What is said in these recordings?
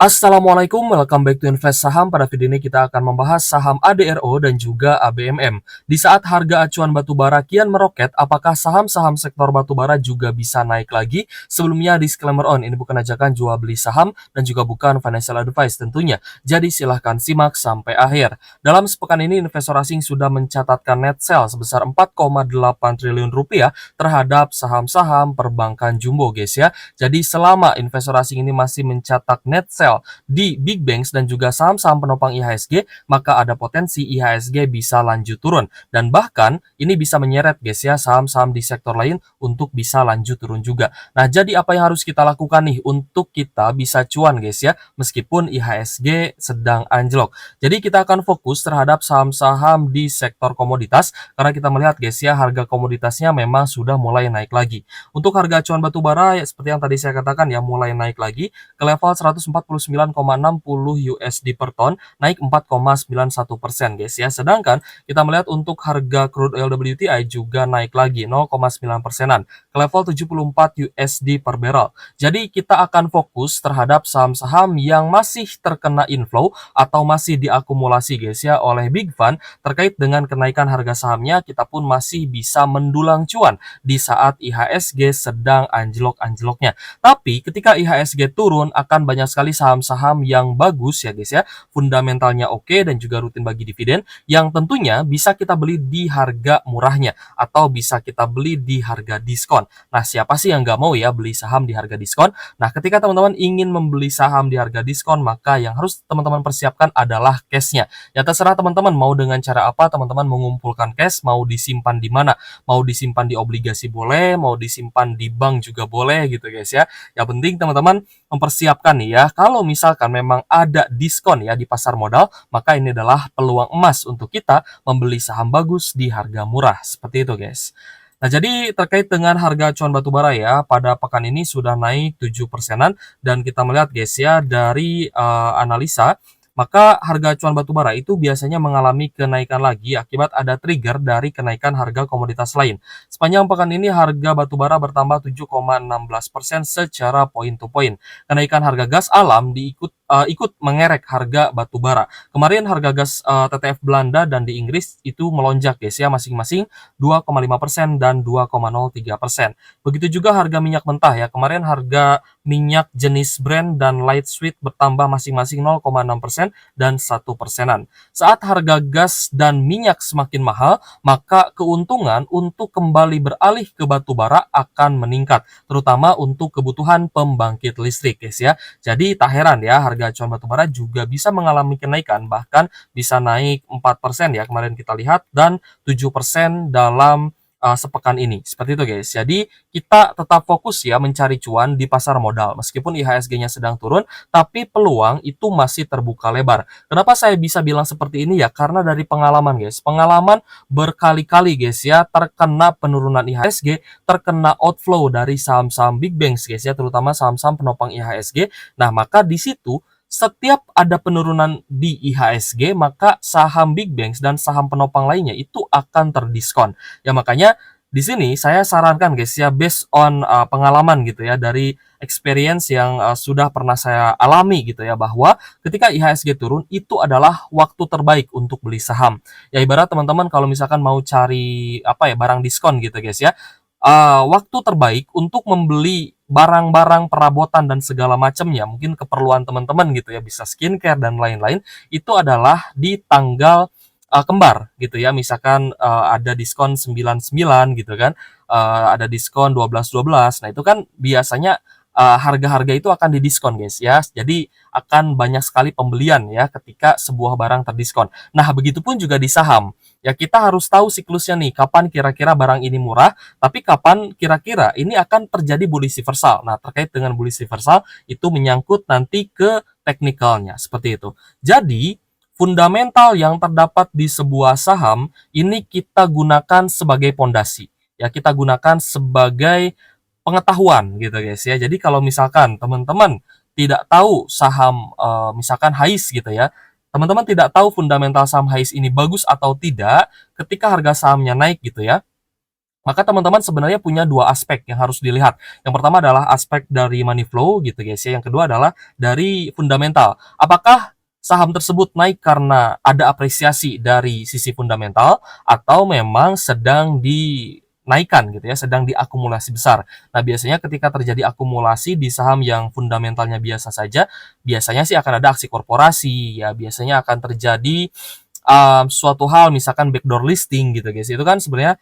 Assalamualaikum, welcome back to Invest Saham. Pada video ini kita akan membahas saham ADRO dan juga ABMM. Di saat harga acuan batubara kian meroket, apakah saham-saham sektor batubara juga bisa naik lagi? Sebelumnya disclaimer on, ini bukan ajakan jual beli saham dan juga bukan financial advice tentunya. Jadi silahkan simak sampai akhir. Dalam sepekan ini investor asing sudah mencatatkan net sell sebesar 4,8 triliun rupiah terhadap saham-saham perbankan jumbo guys ya. Jadi selama investor asing ini masih mencatat net sell di big banks dan juga saham-saham penopang IHSG, maka ada potensi IHSG bisa lanjut turun. Dan bahkan ini bisa menyeret guys ya saham-saham di sektor lain untuk bisa lanjut turun juga. Nah, jadi apa yang harus kita lakukan nih untuk kita bisa cuan guys ya, meskipun IHSG sedang anjlok. Jadi kita akan fokus terhadap saham-saham di sektor komoditas, karena kita melihat guys ya harga komoditasnya memang sudah mulai naik lagi. Untuk harga acuan batubara ya, seperti yang tadi saya katakan ya, mulai naik lagi ke level 149,60 USD per ton, naik 4,91% guys ya. Sedangkan kita melihat untuk harga crude oil WTI juga naik lagi 0,9%-an ke level 74 USD per barrel. Jadi kita akan fokus terhadap saham-saham yang masih terkena inflow atau masih diakumulasi guys ya oleh big fund. Terkait dengan kenaikan harga sahamnya, kita pun masih bisa mendulang cuan di saat IHSG sedang anjlok-anjloknya. Tapi ketika IHSG turun, akan banyak sekali saham-saham yang bagus ya guys ya, fundamentalnya oke dan juga rutin bagi dividen, yang tentunya bisa kita beli di harga murahnya atau bisa kita beli di harga diskon. Nah, siapa sih yang nggak mau ya beli saham di harga diskon? Nah, ketika teman-teman ingin membeli saham di harga diskon, maka yang harus teman-teman persiapkan adalah cash-nya. Ya terserah teman-teman mau dengan cara apa teman-teman mengumpulkan cash, mau disimpan di mana, mau disimpan di obligasi boleh, mau disimpan di bank juga boleh gitu guys ya. Yang penting teman-teman mempersiapkan nih ya, kalau misalkan memang ada diskon ya di pasar modal, maka ini adalah peluang emas untuk kita membeli saham bagus di harga murah. Seperti itu guys. Nah, jadi terkait dengan harga acuan batubara ya, pada pekan ini sudah naik 7%-an dan kita melihat guys ya dari analisa, maka harga acuan batubara itu biasanya mengalami kenaikan lagi akibat ada trigger dari kenaikan harga komoditas lain. Sepanjang pekan ini harga batubara bertambah 7,16% secara point to point. Kenaikan harga gas alam ikut mengerek harga batubara. Kemarin harga gas TTF Belanda dan di Inggris itu melonjak guys ya, masing-masing 2,5% dan 2,03%. Begitu juga harga minyak mentah ya. Kemarin harga minyak jenis Brent dan light sweet bertambah masing-masing 0,6% dan 1%-an. Saat harga gas dan minyak semakin mahal, maka keuntungan untuk kembali beralih ke batubara akan meningkat, terutama untuk kebutuhan pembangkit listrik guys ya. Jadi tak heran ya harga acuan batubara juga bisa mengalami kenaikan, bahkan bisa naik 4% ya kemarin kita lihat, dan 7% dalam sepekan ini. Seperti itu guys. Jadi kita tetap fokus ya mencari cuan di pasar modal. Meskipun IHSG-nya sedang turun, tapi peluang itu masih terbuka lebar. Kenapa saya bisa bilang seperti ini ya? Karena dari pengalaman guys. Pengalaman berkali-kali guys ya terkena penurunan IHSG, terkena outflow dari saham-saham big banks guys ya, terutama saham-saham penopang IHSG. Nah, maka di situ setiap ada penurunan di IHSG, maka saham big banks dan saham penopang lainnya itu akan terdiskon. Ya makanya di sini saya sarankan guys ya, based on pengalaman gitu ya, dari experience yang sudah pernah saya alami gitu ya, bahwa ketika IHSG turun itu adalah waktu terbaik untuk beli saham. Ya ibarat teman-teman kalau misalkan mau cari apa ya, barang diskon gitu guys ya, waktu terbaik untuk membeli barang-barang perabotan dan segala macamnya, mungkin keperluan teman-teman gitu ya, bisa skincare dan lain-lain, itu adalah di tanggal kembar gitu ya. Misalkan ada diskon 99 gitu kan, ada diskon 12-12. Nah, itu kan biasanya harga-harga itu akan didiskon guys ya. Jadi akan banyak sekali pembelian ya ketika sebuah barang terdiskon. Nah, begitupun juga di saham. Ya kita harus tahu siklusnya nih, kapan kira-kira barang ini murah, tapi kapan kira-kira ini akan terjadi bullish reversal. Nah, terkait dengan bullish reversal itu menyangkut nanti ke teknikalnya, seperti itu. Jadi, fundamental yang terdapat di sebuah saham ini kita gunakan sebagai pondasi. Ya, kita gunakan sebagai pengetahuan gitu guys ya. Jadi kalau misalkan teman-teman tidak tahu saham misalkan HAIS gitu ya, teman-teman tidak tahu fundamental saham HAIS ini bagus atau tidak, ketika harga sahamnya naik gitu ya, Maka teman-teman sebenarnya punya dua aspek yang harus dilihat. Yang pertama adalah aspek dari money flow gitu guys ya. Yang kedua adalah dari fundamental. Apakah saham tersebut naik karena ada apresiasi dari sisi fundamental atau memang sedang dinaikkan gitu ya, sedang diakumulasi besar. Nah, biasanya ketika terjadi akumulasi di saham yang fundamentalnya biasa saja, biasanya sih akan ada aksi korporasi ya, biasanya akan terjadi suatu hal misalkan backdoor listing gitu guys. Itu kan sebenarnya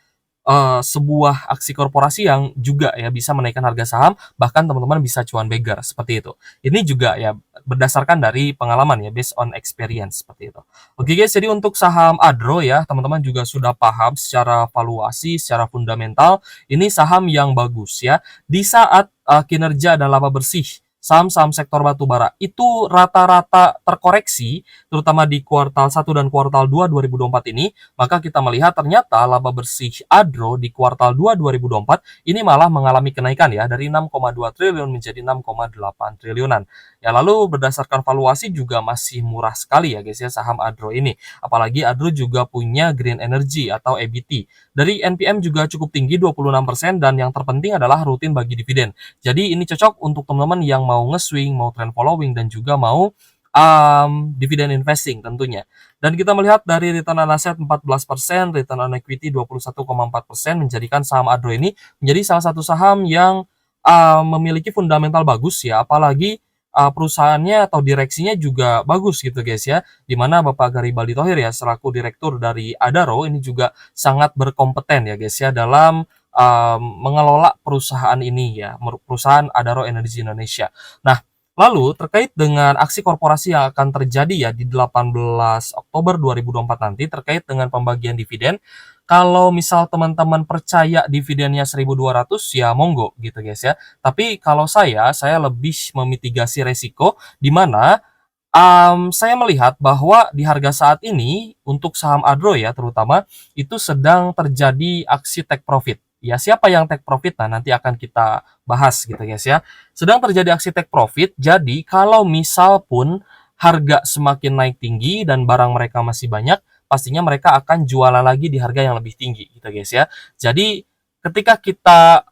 sebuah aksi korporasi yang juga ya bisa menaikkan harga saham, bahkan teman-teman bisa cuan beggar, seperti itu. Ini juga ya berdasarkan dari pengalaman ya, based on experience, seperti itu. Oke guys, jadi untuk saham Adro ya, teman-teman juga sudah paham secara valuasi, secara fundamental, ini saham yang bagus ya. Di saat kinerja dan laba bersih saham-saham sektor batubara itu rata-rata terkoreksi, terutama di kuartal 1 dan kuartal 2 2024 ini, maka kita melihat ternyata laba bersih Adro di kuartal 2 2024 ini malah mengalami kenaikan ya dari 6,2 triliun menjadi 6,8 triliunan. Ya lalu berdasarkan valuasi juga masih murah sekali ya guys ya saham Adro ini. Apalagi Adro juga punya green energy atau EBT. Dari NPM juga cukup tinggi 26% dan yang terpenting adalah rutin bagi dividen. Jadi ini cocok untuk teman-teman yang mau nge-swing, mau trend following dan juga mau dividen investing tentunya. Dan kita melihat dari return on asset 14%, return on equity 21,4% menjadikan saham Adro ini menjadi salah satu saham yang memiliki fundamental bagus ya, apalagi perusahaannya atau direksinya juga bagus gitu guys ya. Dimana Bapak Garibaldi Thohir ya selaku direktur dari Adaro ini juga sangat berkompeten ya guys ya dalam mengelola perusahaan ini ya, perusahaan Adaro Energi Indonesia. Nah, lalu terkait dengan aksi korporasi yang akan terjadi ya di 18 Oktober 2024 nanti terkait dengan pembagian dividen, kalau misal teman-teman percaya dividennya 1.200 ya monggo gitu guys ya. Tapi kalau saya lebih memitigasi resiko di mana saya melihat bahwa di harga saat ini untuk saham Adro ya terutama itu sedang terjadi aksi take profit. Ya siapa yang take profit? Nah nanti akan kita bahas gitu guys ya. Sedang terjadi aksi take profit. Jadi kalau misal pun harga semakin naik tinggi dan barang mereka masih banyak, pastinya mereka akan jualan lagi di harga yang lebih tinggi gitu guys ya. Jadi ketika kita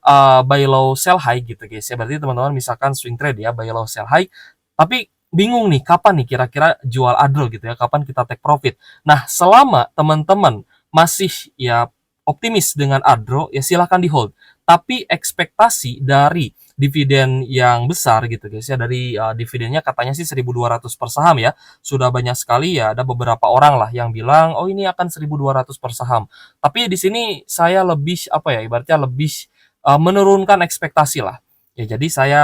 buy low sell high gitu guys ya, berarti teman-teman misalkan swing trade ya, buy low sell high, tapi bingung nih kapan nih kira-kira jual Adro gitu ya, kapan kita take profit. Nah, selama teman-teman masih ya optimis dengan Adro, ya silahkan di hold. Tapi ekspektasi dari dividen yang besar gitu guys ya, dari dividennya katanya sih 1.200 per saham ya. Sudah banyak sekali ya, ada beberapa orang lah yang bilang, oh ini akan 1.200 per saham. Tapi di sini saya lebih apa ya, ibaratnya lebih menurunkan ekspektasi lah. Ya, jadi saya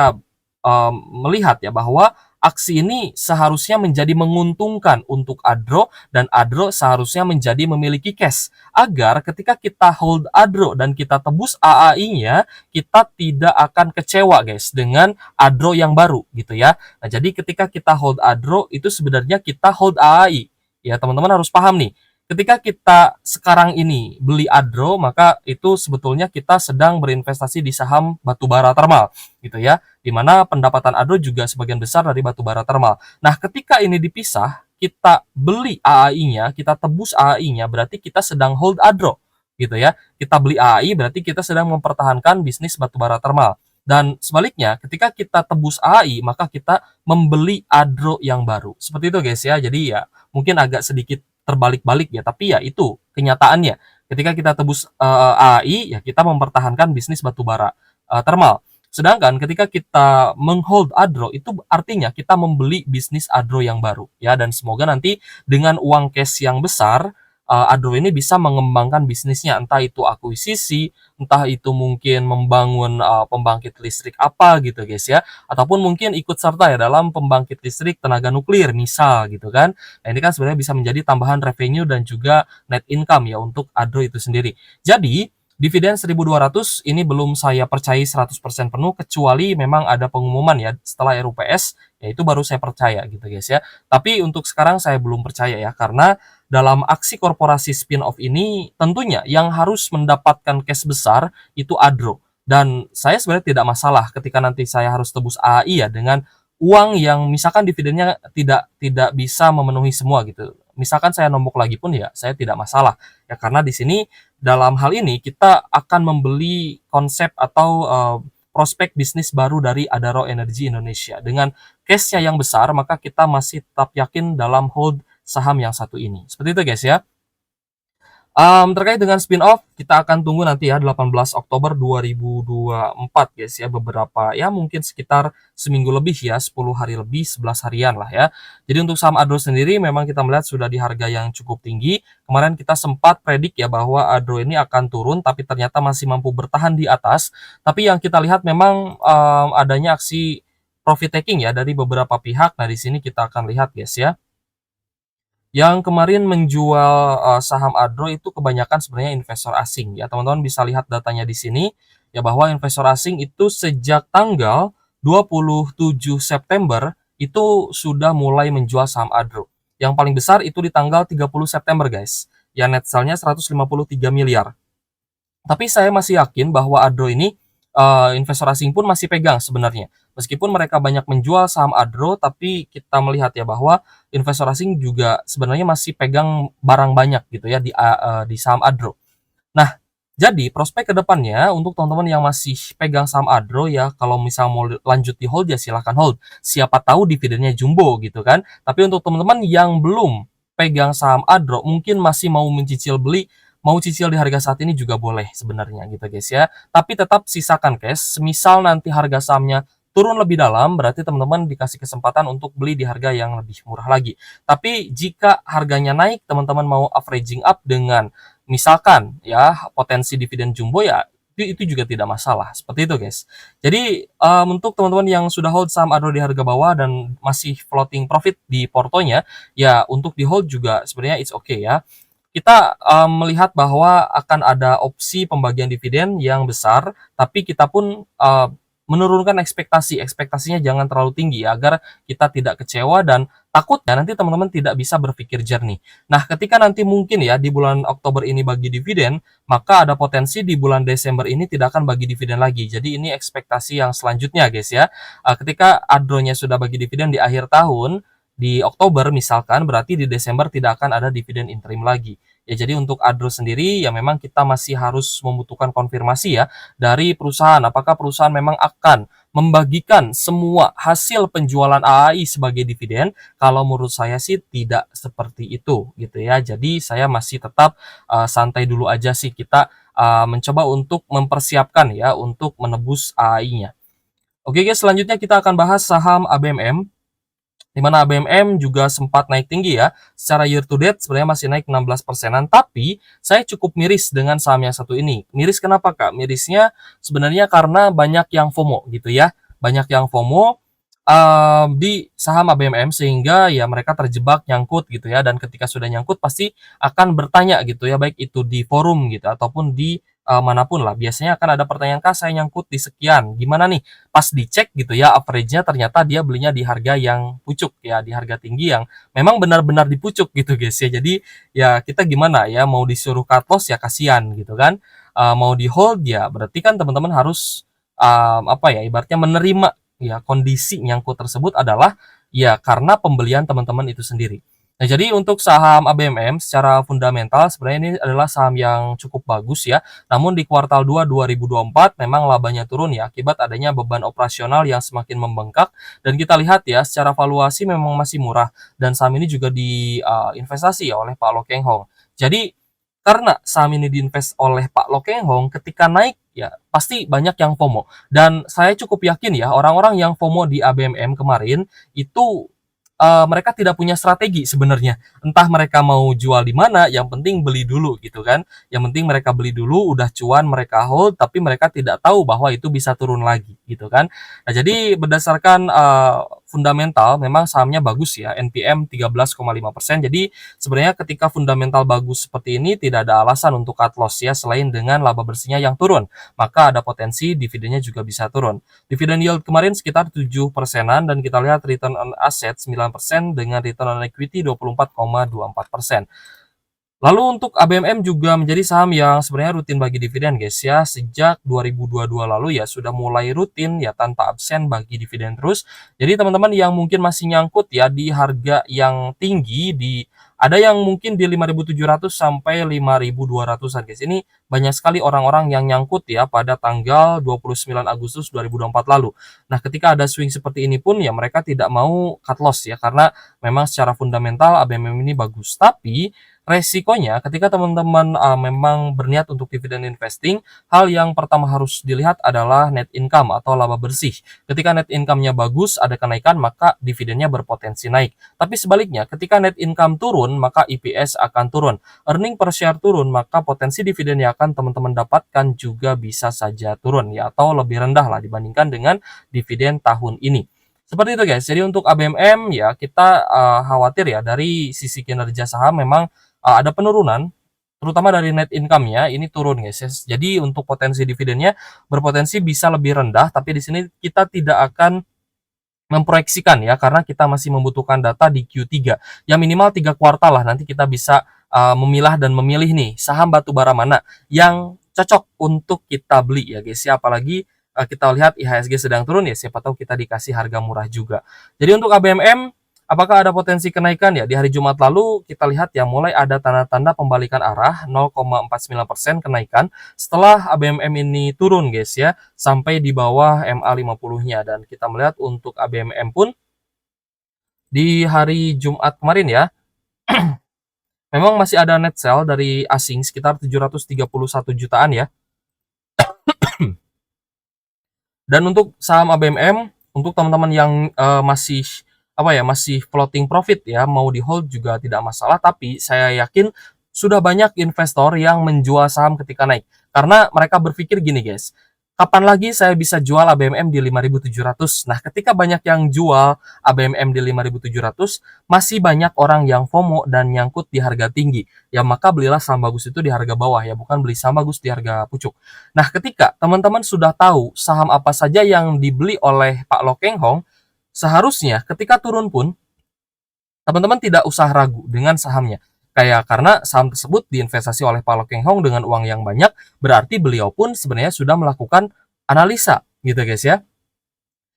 melihat ya bahwa aksi ini seharusnya menjadi menguntungkan untuk Adro dan Adro seharusnya menjadi memiliki cash agar ketika kita hold Adro dan kita tebus AAI-nya kita tidak akan kecewa guys dengan Adro yang baru gitu ya. Nah, jadi ketika kita hold Adro itu sebenarnya kita hold AAI. Ya, teman-teman harus paham nih. Ketika kita sekarang ini beli Adro, maka itu sebetulnya kita sedang berinvestasi di saham batubara thermal gitu ya, di mana pendapatan Adro juga sebagian besar dari batubara thermal. Nah, ketika ini dipisah, kita beli AAI-nya, kita tebus AAI-nya, berarti kita sedang hold Adro, gitu ya. Kita beli AAI, berarti kita sedang mempertahankan bisnis batubara thermal. Dan sebaliknya, ketika kita tebus AAI, maka kita membeli Adro yang baru. Seperti itu guys ya. Jadi ya, mungkin agak sedikit terbalik-balik ya, tapi ya itu kenyataannya. Ketika kita tebus AAI, ya kita mempertahankan bisnis batubara thermal. Sedangkan ketika kita menghold Adro itu artinya kita membeli bisnis Adro yang baru ya, dan semoga nanti dengan uang cash yang besar Adro ini bisa mengembangkan bisnisnya, entah itu akuisisi, entah itu mungkin membangun pembangkit listrik apa gitu guys ya, ataupun mungkin ikut serta ya dalam pembangkit listrik tenaga nuklir misal gitu kan. Nah, ini kan sebenarnya bisa menjadi tambahan revenue dan juga net income ya untuk Adro itu sendiri. Jadi dividen 1.200 ini belum saya percaya 100% penuh kecuali memang ada pengumuman ya setelah RUPS, ya itu baru saya percaya gitu guys ya. Tapi untuk sekarang saya belum percaya ya, karena dalam aksi korporasi spin-off ini tentunya yang harus mendapatkan cash besar itu Adro. Dan saya sebenarnya tidak masalah ketika nanti saya harus tebus AAI ya dengan uang yang misalkan dividennya tidak bisa memenuhi semua gitu. Misalkan saya nombok lagi pun ya saya tidak masalah. Ya karena di sini dalam hal ini kita akan membeli konsep atau prospek bisnis baru dari Adaro Energy Indonesia. Dengan case-nya yang besar, maka kita masih tetap yakin dalam hold saham yang satu ini. Seperti itu guys ya. Terkait dengan spin-off, kita akan tunggu nanti ya 18 Oktober 2024 guys ya, beberapa ya mungkin sekitar seminggu lebih ya, 10 hari lebih, 11 harian lah ya. Jadi untuk saham Adro sendiri memang kita melihat sudah di harga yang cukup tinggi. Kemarin kita sempat predik ya bahwa Adro ini akan turun, tapi ternyata masih mampu bertahan di atas. Tapi yang kita lihat memang adanya aksi profit taking ya dari beberapa pihak. Nah di sini kita akan lihat guys ya. Yang kemarin menjual saham Adro itu kebanyakan sebenarnya investor asing ya. Teman-teman bisa lihat datanya di sini ya bahwa investor asing itu sejak tanggal 27 September itu sudah mulai menjual saham Adro. Yang paling besar itu di tanggal 30 September guys. Ya net sell-nya 153 miliar. Tapi saya masih yakin bahwa Adro ini investor asing pun masih pegang sebenarnya. Meskipun mereka banyak menjual saham Adro, tapi kita melihat ya bahwa investor asing juga sebenarnya masih pegang barang banyak gitu ya di saham Adro. Nah, jadi prospek ke depannya untuk teman-teman yang masih pegang saham Adro ya, kalau misal mau lanjut di hold ya silahkan hold. Siapa tahu dividennya jumbo gitu kan. Tapi untuk teman-teman yang belum pegang saham Adro, mungkin masih mau mencicil beli, mau cicil di harga saat ini juga boleh sebenarnya gitu guys ya. Tapi tetap sisakan cash, semisal nanti harga sahamnya turun lebih dalam, berarti teman-teman dikasih kesempatan untuk beli di harga yang lebih murah lagi. Tapi jika harganya naik, teman-teman mau averaging up dengan misalkan ya potensi dividen jumbo ya itu juga tidak masalah. Seperti itu guys. Jadi untuk teman-teman yang sudah hold saham Adro di harga bawah dan masih floating profit di portonya, ya untuk di hold juga sebenarnya it's okay ya. Kita melihat bahwa akan ada opsi pembagian dividen yang besar, tapi kita pun menurunkan ekspektasi. Ekspektasinya jangan terlalu tinggi ya, agar kita tidak kecewa dan takutnya nanti teman-teman tidak bisa berpikir jernih. Nah, ketika nanti mungkin ya di bulan Oktober ini bagi dividen, maka ada potensi di bulan Desember ini tidak akan bagi dividen lagi. Jadi ini ekspektasi yang selanjutnya guys ya. Ketika Adronya sudah bagi dividen di akhir tahun, di Oktober misalkan, berarti di Desember tidak akan ada dividen interim lagi. Ya, jadi untuk Adro sendiri ya memang kita masih harus membutuhkan konfirmasi ya dari perusahaan. Apakah perusahaan memang akan membagikan semua hasil penjualan AAI sebagai dividen? Kalau menurut saya sih tidak seperti itu gitu ya. Jadi saya masih tetap santai dulu aja sih, kita mencoba untuk mempersiapkan ya untuk menebus AAI-nya. Oke guys, selanjutnya kita akan bahas saham ABMM, di mana ABMM juga sempat naik tinggi ya. Secara year to date sebenarnya masih naik 16%-an, tapi saya cukup miris dengan saham yang satu ini. Miris kenapa Kak? Mirisnya sebenarnya karena banyak yang FOMO gitu ya. Banyak yang FOMO di saham ABMM sehingga ya mereka terjebak nyangkut gitu ya, dan ketika sudah nyangkut pasti akan bertanya gitu ya, baik itu di forum gitu ataupun di manapun lah, biasanya akan ada pertanyaan, Kak saya nyangkut di sekian, gimana nih? Pas dicek gitu ya, average-nya ternyata dia belinya di harga yang pucuk ya, di harga tinggi yang memang benar-benar dipucuk gitu guys ya. Jadi ya kita gimana ya, mau disuruh cut loss ya kasihan gitu kan, mau di hold ya berarti kan teman-teman harus apa ya, ibaratnya menerima ya kondisi nyangkut tersebut adalah ya karena pembelian teman-teman itu sendiri. Nah, jadi untuk saham ABMM secara fundamental sebenarnya ini adalah saham yang cukup bagus ya. Namun di kuartal 2 2024 memang labanya turun ya akibat adanya beban operasional yang semakin membengkak, dan kita lihat ya secara valuasi memang masih murah, dan saham ini juga diinvestasi ya oleh Pak Lo Keng Hong. Jadi karena saham ini diinvest oleh Pak Lo Keng Hong, ketika naik ya pasti banyak yang FOMO. Dan saya cukup yakin ya orang-orang yang FOMO di ABMM kemarin itu mereka tidak punya strategi sebenarnya. Entah mereka mau jual di mana, yang penting beli dulu gitu kan. Yang penting mereka beli dulu, udah cuan mereka hold, tapi mereka tidak tahu bahwa itu bisa turun lagi gitu kan. Nah, jadi berdasarkan fundamental memang sahamnya bagus ya, NPM 13,5%. Jadi sebenarnya ketika fundamental bagus seperti ini tidak ada alasan untuk cut loss ya, selain dengan laba bersihnya yang turun, maka ada potensi dividennya juga bisa turun. Dividen yield kemarin sekitar 7%-an, dan kita lihat return on asset 9% dengan return on equity 24,24%. Lalu untuk ABMM juga menjadi saham yang sebenarnya rutin bagi dividen guys ya. Sejak 2022 lalu ya sudah mulai rutin ya tanpa absen bagi dividen terus. Jadi teman-teman yang mungkin masih nyangkut ya di harga yang tinggi di Ada yang mungkin di 5.700 sampai 5.200-an guys. Ini banyak sekali orang-orang yang nyangkut ya pada tanggal 29 Agustus 2024 lalu. Nah, ketika ada swing seperti ini pun ya mereka tidak mau cut loss ya, karena memang secara fundamental ABMM ini bagus. Tapi resikonya ketika teman-teman memang berniat untuk dividend investing, hal yang pertama harus dilihat adalah net income atau laba bersih. Ketika net income-nya bagus, ada kenaikan, maka dividennya berpotensi naik. Tapi sebaliknya, ketika net income turun, maka EPS akan turun. Earning per share turun, maka potensi dividen yang akan teman-teman dapatkan juga bisa saja turun ya, atau lebih rendah lah dibandingkan dengan dividen tahun ini. Seperti itu guys. Jadi untuk ABMM ya kita khawatir ya dari sisi kinerja saham memang ada penurunan, terutama dari net income-nya ini turun guys ya. Jadi untuk potensi dividennya berpotensi bisa lebih rendah, tapi di sini kita tidak akan memproyeksikan ya, karena kita masih membutuhkan data di Q3. Ya minimal 3 kuartal lah, nanti kita bisa memilah dan memilih nih saham batubara mana yang cocok untuk kita beli ya guys ya. Apalagi kita lihat IHSG sedang turun ya, siapa tahu kita dikasih harga murah juga. Jadi untuk ABMM, apakah ada potensi kenaikan ya? Di hari Jumat lalu kita lihat ya mulai ada tanda-tanda pembalikan arah 0,49% kenaikan setelah ABMM ini turun guys ya sampai di bawah MA50-nya, dan kita melihat untuk ABMM pun di hari Jumat kemarin ya memang masih ada net sell dari asing sekitar 731 jutaan ya. Dan untuk saham ABMM, untuk teman-teman yang masih masih floating profit ya, mau di hold juga tidak masalah, tapi saya yakin sudah banyak investor yang menjual saham ketika naik. Karena mereka berpikir gini guys, kapan lagi saya bisa jual ABMM di 5.700? Nah, ketika banyak yang jual ABMM di 5.700, masih banyak orang yang FOMO dan nyangkut di harga tinggi. Ya, maka belilah saham bagus itu di harga bawah ya, bukan beli saham bagus di harga pucuk. Nah, ketika teman-teman sudah tahu saham apa saja yang dibeli oleh Pak Lo Keng Hong, seharusnya ketika turun pun teman-teman tidak usah ragu dengan sahamnya. Karena saham tersebut diinvestasi oleh Pak Lo Keng Hong dengan uang yang banyak, berarti beliau pun sebenarnya sudah melakukan analisa gitu guys ya.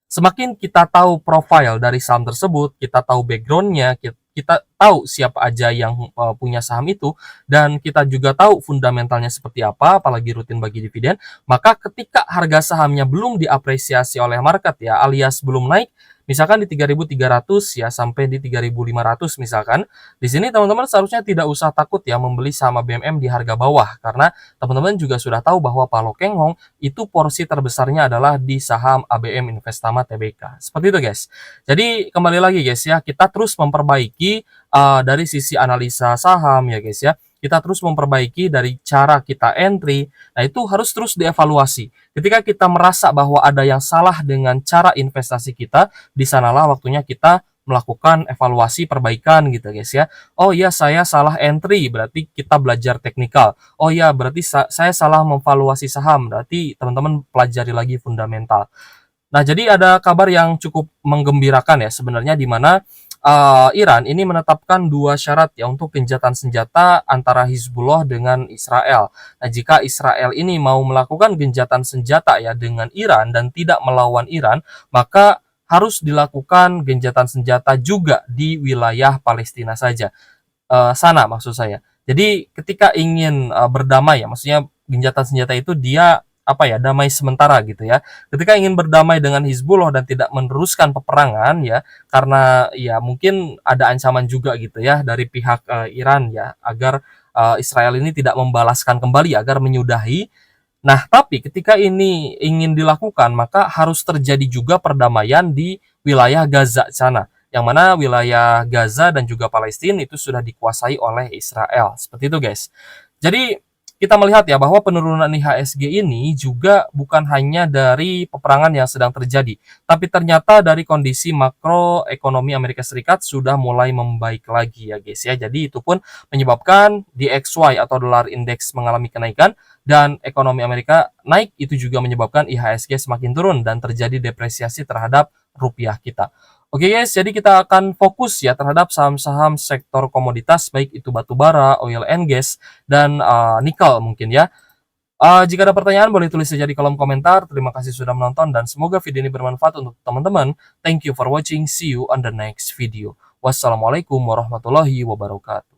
Semakin kita tahu profil dari saham tersebut, kita tahu backgroundnya, kita tahu siapa aja yang punya saham itu, dan kita juga tahu fundamentalnya seperti apa, apalagi rutin bagi dividen, maka ketika harga sahamnya belum diapresiasi oleh market ya, alias belum naik, misalkan di 3.300 ya sampai di 3.500 misalkan, di sini teman-teman seharusnya tidak usah takut ya membeli saham ABMM di harga bawah, karena teman-teman juga sudah tahu bahwa Pak Lo Keng Hong itu porsi terbesarnya adalah di saham ABM Investama Tbk. Seperti itu guys. Jadi kembali lagi guys ya, kita terus memperbaiki dari sisi analisa saham ya guys ya. Kita terus memperbaiki dari cara kita entry. Nah, itu harus terus dievaluasi. Ketika kita merasa bahwa ada yang salah dengan cara investasi kita, di sanalah waktunya kita melakukan evaluasi perbaikan gitu guys ya. Oh iya, saya salah entry, berarti kita belajar teknikal. Oh iya, berarti saya salah memvaluasi saham, berarti teman-teman pelajari lagi fundamental. Nah, jadi ada kabar yang cukup menggembirakan ya sebenarnya, di mana Iran ini menetapkan 2 syarat ya untuk gencatan senjata antara Hizbullah dengan Israel. Nah, jika Israel ini mau melakukan gencatan senjata ya dengan Iran dan tidak melawan Iran, maka harus dilakukan gencatan senjata juga di wilayah Palestina saja. Sana maksud saya. Jadi ketika ingin berdamai ya, maksudnya gencatan senjata itu dia damai sementara gitu ya. Ketika ingin berdamai dengan Hizbullah dan tidak meneruskan peperangan ya, karena ya mungkin ada ancaman juga gitu ya dari pihak Iran ya, agar Israel ini tidak membalaskan kembali, agar menyudahi. Nah, tapi ketika ini ingin dilakukan, maka harus terjadi juga perdamaian di wilayah Gaza sana, yang mana wilayah Gaza dan juga Palestina itu sudah dikuasai oleh Israel. Seperti itu guys. Jadi kita melihat ya bahwa penurunan IHSG ini juga bukan hanya dari peperangan yang sedang terjadi, tapi ternyata dari kondisi makroekonomi Amerika Serikat sudah mulai membaik lagi ya guys ya. Jadi itu pun menyebabkan DXY atau dolar indeks mengalami kenaikan, dan ekonomi Amerika naik, itu juga menyebabkan IHSG semakin turun dan terjadi depresiasi terhadap rupiah kita. Oke guys, jadi kita akan fokus ya terhadap saham-saham sektor komoditas, baik itu batubara, oil and gas, dan nikel mungkin ya. Jika ada pertanyaan boleh tulis saja di kolom komentar. Terima kasih sudah menonton dan semoga video ini bermanfaat untuk teman-teman. Thank you for watching. See you on the next video. Wassalamualaikum warahmatullahi wabarakatuh.